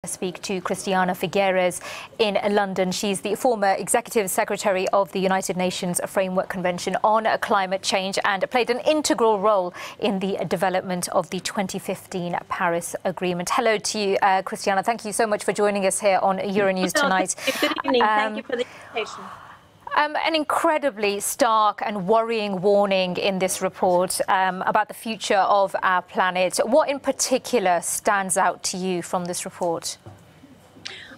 Speak to Christiana Figueres in London. She's the former Executive Secretary of the United Nations Framework Convention on Climate Change and played an integral role in the development of the 2015 Paris Agreement. Hello to you, Christiana. Thank you so much for joining us here on Euronews Tonight. Good evening. Thank you for the invitation. An incredibly stark and worrying warning in this report about the future of our planet. What in particular stands out to you from this report?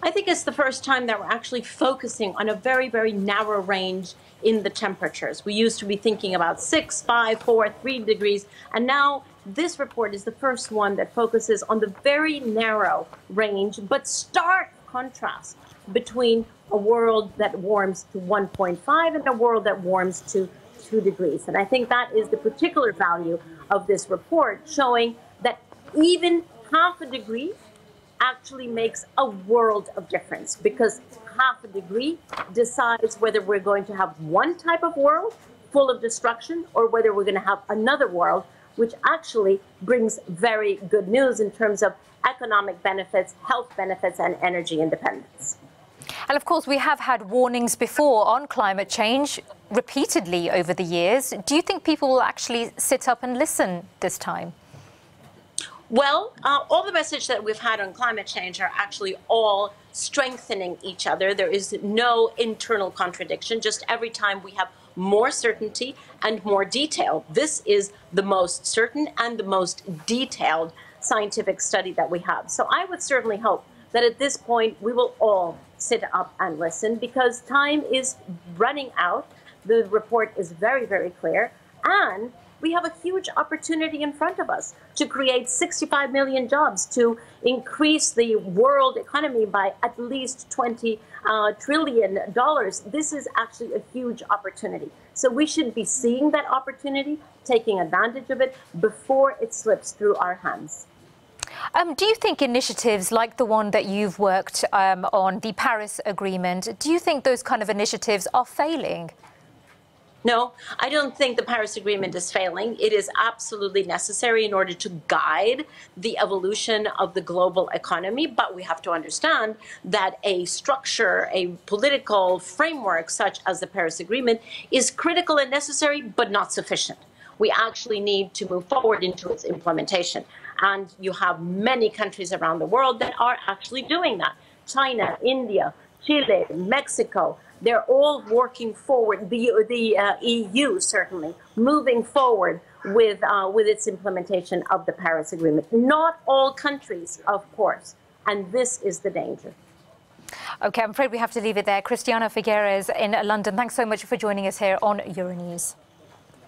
I think it's the first time that we're actually focusing on a very, very narrow range in the temperatures. We used to be thinking about 6, 5, 4, 3 degrees, and now this report is the first one that focuses on the very narrow range, but stark contrast between a world that warms to 1.5 and a world that warms to 2 degrees. And I think that is the particular value of this report, showing that even half a degree actually makes a world of difference, because half a degree decides whether we're going to have one type of world full of destruction or whether we're going to have another world which actually brings very good news in terms of economic benefits, health benefits, and energy independence. And of course, we have had warnings before on climate change repeatedly over the years. Do you think people will actually sit up and listen this time? Well, all the message that we've had on climate change are actually all strengthening each other. There is no internal contradiction. Just every time we have more certainty and more detail. This is the most certain and the most detailed scientific study that we have. So I would certainly hope that at this point we will all sit up and listen, because time is running out. The report is very, very clear, and we have a huge opportunity in front of us to create 65 million jobs, to increase the world economy by at least $20 trillion. This is actually a huge opportunity. So we should be seeing that opportunity, taking advantage of it before it slips through our hands. Do you think initiatives like the one that you've worked on, the Paris Agreement, do you think those kind of initiatives are failing? No, I don't think the Paris Agreement is failing. It is absolutely necessary in order to guide the evolution of the global economy. But we have to understand that a structure, a political framework such as the Paris Agreement is critical and necessary, but not sufficient. We actually need to move forward into its implementation. And you have many countries around the world that are actually doing that. China, India, Chile, Mexico, they're all working forward. The EU certainly moving forward with its implementation of the Paris Agreement. Not all countries, of course, and this is the danger. OK, I'm afraid we have to leave it there. Christiana Figueres in London, thanks so much for joining us here on Euronews.